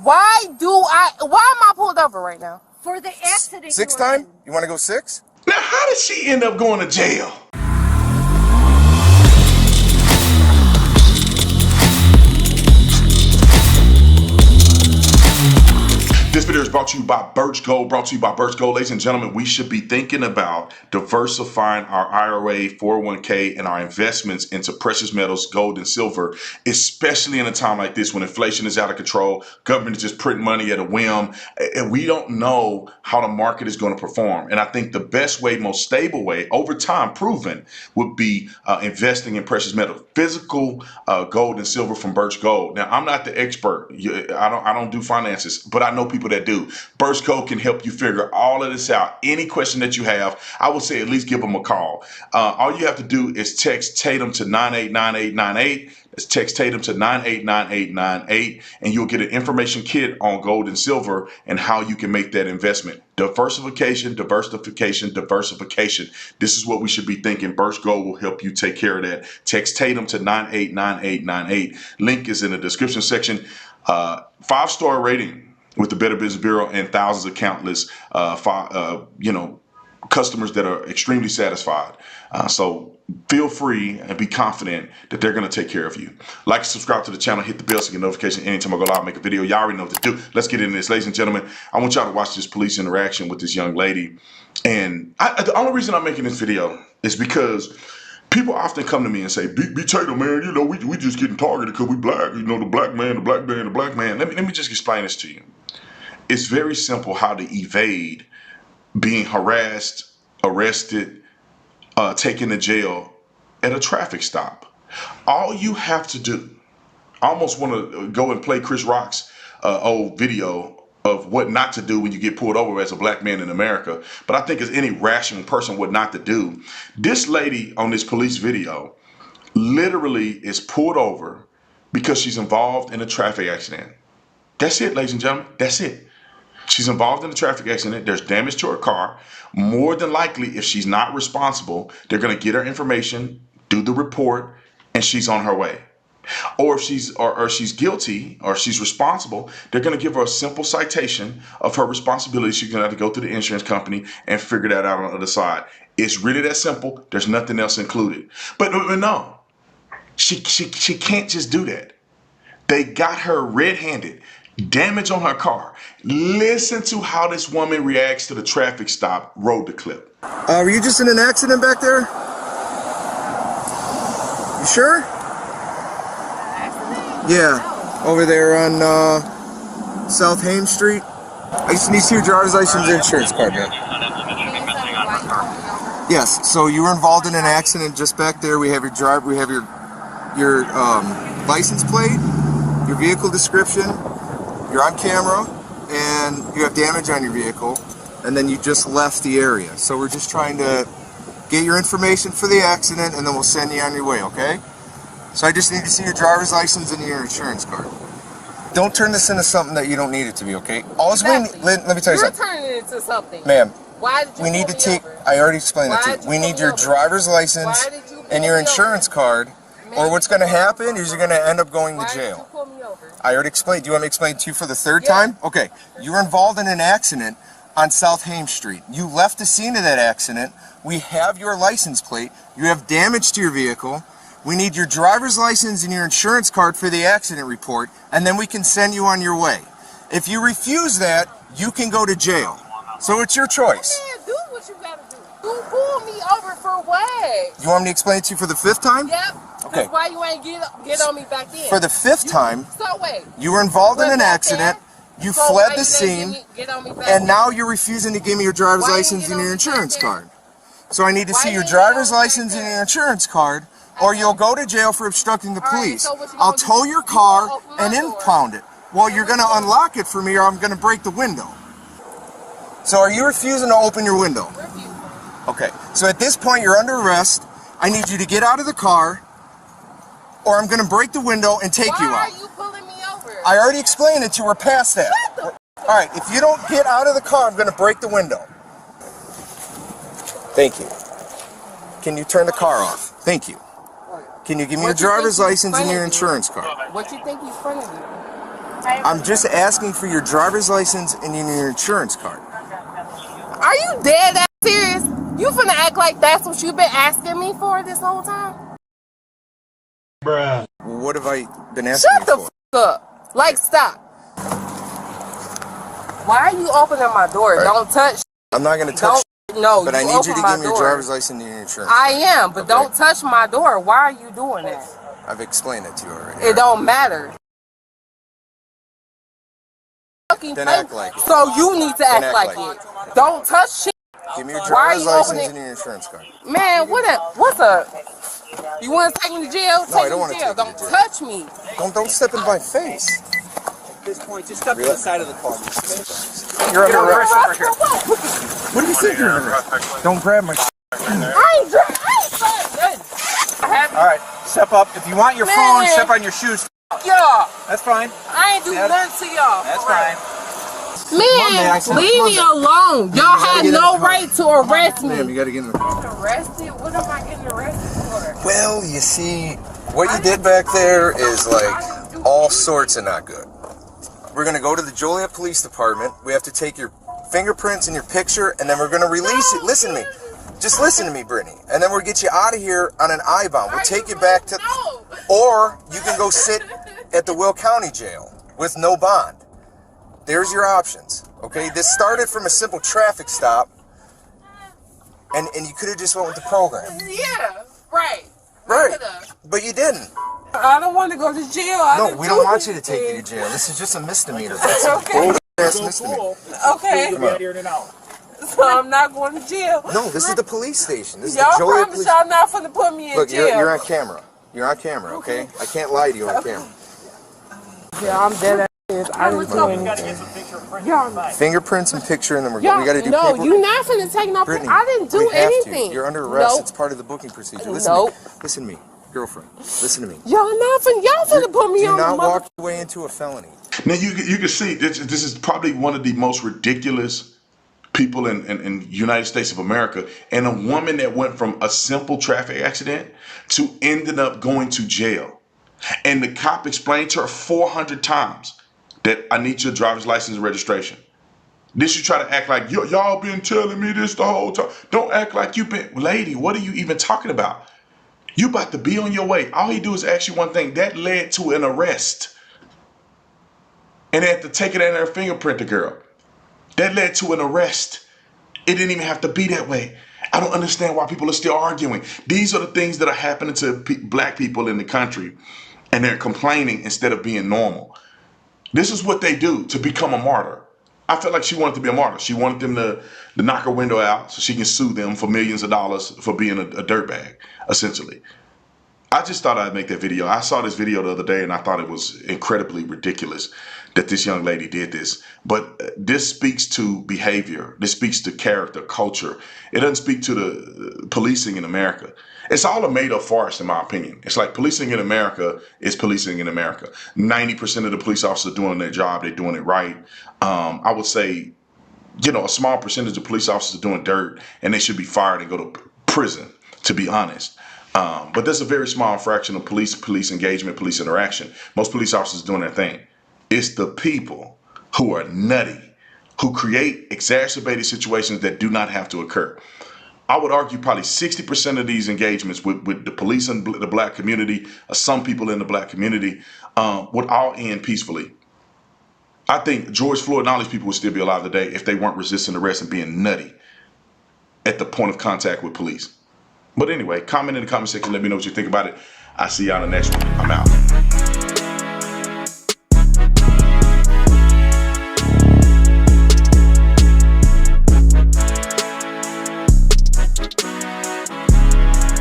Why am I pulled over right now? For the accident. Sixth time? You want to go 6? Now, how did she end up going to jail? This video is brought to you by Birch Gold. Ladies and gentlemen, we should be thinking about diversifying our IRA, 401k, and our investments into precious metals, gold and silver, especially in a time like this when inflation is out of control, government is just printing money at a whim, and we don't know how the market is going to perform. And I think the best way, most stable way, over time proven, would be investing in precious metals, physical gold and silver from Birch Gold. Now, I'm not the expert. I don't do finances, but I know people that do. Birch Gold can help you figure all of this out. Any question that you have, I would say at least give them a call. All you have to do is text Tatum to 989898. Let's text Tatum to 989898, and you'll get an information kit on gold and silver and how you can make that investment. Diversification. This is what we should be thinking. Birch Gold will help you take care of that. Text Tatum to 989898. Link is in the description section. 5-star rating with the Better Business Bureau and thousands of countless, customers that are extremely satisfied. So feel free and be confident that they're going to take care of you. Like and subscribe to the channel, hit the bell so you get notification anytime I go live, make a video. Y'all already know what to do. Let's get into this. Ladies and gentlemen, I want y'all to watch this police interaction with this young lady. And the only reason I'm making this video is because people often come to me and say, B Tatum, man, we just getting targeted because we black. The black man. Let me just explain this to you. It's very simple how to evade being harassed, arrested, taken to jail at a traffic stop. All you have to do, I almost want to go and play Chris Rock's old video of what not to do when you get pulled over as a black man in America. But I think as any rational person what not to do. This lady on this police video literally is pulled over because she's involved in a traffic accident. That's it, ladies and gentlemen. That's it. She's involved in a traffic accident. There's damage to her car. More than likely, if she's not responsible, they're going to get her information, do the report, and she's on her way. Or if she's guilty or she's responsible, they're going to give her a simple citation of her responsibility. She's going to have to go to the insurance company and figure that out on the other side. It's really that simple. There's nothing else included. But no, she can't just do that. They got her red-handed. Damage on her car. Listen to how this woman reacts to the traffic stop. Roll the clip. Were you just in an accident back there? You sure? Yeah, over there on South Haines Street. I just need to see your driver's license and insurance card, man. Yes, so you were involved in an accident just back there. We have your license plate, your vehicle description. You're on camera, and you have damage on your vehicle, and then you just left the area. So we're just trying to get your information for the accident, and then we'll send you on your way, okay? So I just need to see your driver's license and your insurance card. Don't turn this into something that you don't need it to be, okay? Let me tell you something. You're turning it into something. Ma'am, why did you we need to take, I already explained that to you. We need your driver's license and your insurance card, or what's going to happen is you're going to end up going to jail. I already explained. Do you want me to explain to you for the third time? Okay. You were involved in an accident on South Haines Street. You left the scene of that accident. We have your license plate. You have damage to your vehicle. We need your driver's license and your insurance card for the accident report, and then we can send you on your way. If you refuse that, you can go to jail. So it's your choice. Man, do what you gotta do. You pulled me over for what? You want me to explain it to you for the 5th time? Yep. Okay. Why you ain't get on me back then? For the 5th time, so wait. You were involved in an accident, you fled the scene, and now you're refusing to give me your driver's license and your insurance card. So I need to see your driver's license and your insurance card, or you'll go to jail for obstructing the police. I'll tow your car and impound it. Well, you're going to unlock it for me, or I'm going to break the window. So are you refusing to open your window? Okay. So at this point, you're under arrest. I need you to get out of the car, or I'm going to break the window and take you out. Why are you pulling me over? I already explained it to you. We're past that. All right, if you don't get out of the car, I'm going to break the window. Thank you. Can you turn the car off? Thank you. Can you give me your driver's license and your insurance card? What you think he's front of you? I'm just asking for your driver's license and your insurance card. Are you dead ass serious? You finna act like that's what you've been asking me for this whole time? Bruh. What have I been asking you for? Shut the f up. Like, stop. Why are you opening my door? Right. Don't touch. I'm not gonna touch. No, but I need you to give me your driver's license and your insurance. I am, but don't touch my door. Why are you doing that? I've explained it to you already. It don't matter. Then act like it. So you need to act like it. Don't touch shit. Give me your driver's license and your insurance card. Man, what's up? You want to take me to jail? No, I don't want to take you to jail. Don't touch me. Don't step in my face. At this point, just step to the side of the car. You're under arrest. What do you think you're under arrest? Don't grab my. I ain't nothing. All right, step up. If you want your phone, step on your shoes. Y'all. That's fine. I ain't do nothing to y'all. That's fine. Man, leave me alone. Y'all had no right to arrest me. Ma'am, you gotta get in the car. Arrested? What am I getting arrested for? Well, you see, what you did back there is like all sorts of not good. We're gonna go to the Joliet Police Department. We have to take your fingerprints and your picture, and then we're gonna release it. Listen to me. Just listen to me, Brittany. And then we'll get you out of here on an I-bond. We'll take you back to... Or you can go sit at the Will County Jail with no bond. There's your options, okay? This started from a simple traffic stop, and you could have just went with the program. Yeah, right. Right, but you didn't. I don't want to go to jail. No, we don't want you to take you to jail. This is just a misdemeanor. That's okay. That's misdemeanor. Okay. So I'm not going to jail. No, this is the police station. This is y'all the Joliet promise Police. y'all not finna put me in Look, jail. you're on camera. You're on camera, okay? I can't lie to you on camera. Yeah, I'm dead ass. I didn't do anything. Fingerprints and picture, and then we got to do no, paperwork. you're not finna take no picture. I didn't do anything. You're under arrest. Nope. It's part of the booking procedure. Listen to me. Listen to me. Girlfriend, listen to me. Y'all finna put me on the Do not walk away into a felony. Now you can see this is probably one of the most ridiculous people in United States of America, and a woman that went from a simple traffic accident to ended up going to jail. And the cop explained to her 400 times that I need your driver's license and registration. Then you try to act like y'all been telling me this the whole time. Don't act like you've been, lady, what are you even talking about? You about to be on your way. All he do is ask you one thing. That led to an arrest. And they had to take it in their fingerprint, the girl. That led to an arrest. It didn't even have to be that way. I don't understand why people are still arguing. These are the things that are happening to black people in the country, and they're complaining instead of being normal. This is what they do to become a martyr. I felt like she wanted to be a martyr. She wanted them to knock her window out so she can sue them for millions of dollars for being a dirtbag, essentially. I just thought I'd make that video. I saw this video the other day and I thought it was incredibly ridiculous that this young lady did this. But this speaks to behavior. This speaks to character, culture. It doesn't speak to the policing in America. It's all a made-up farce, in my opinion. It's like policing in America is policing in America. 90% of the police officers are doing their job. They're doing it right. I would say, a small percentage of police officers are doing dirt, and they should be fired and go to prison, to be honest. But there's a very small fraction of police engagement, police interaction. Most police officers are doing their thing. It's the people who are nutty, who create exacerbated situations that do not have to occur. I would argue probably 60% of these engagements with the police and the black community, or some people in the black community, would all end peacefully. I think George Floyd and all these people would still be alive today if they weren't resisting arrest and being nutty at the point of contact with police. But anyway, comment in the comment section. Let me know what you think about it. I'll see y'all in the next one. I'm out.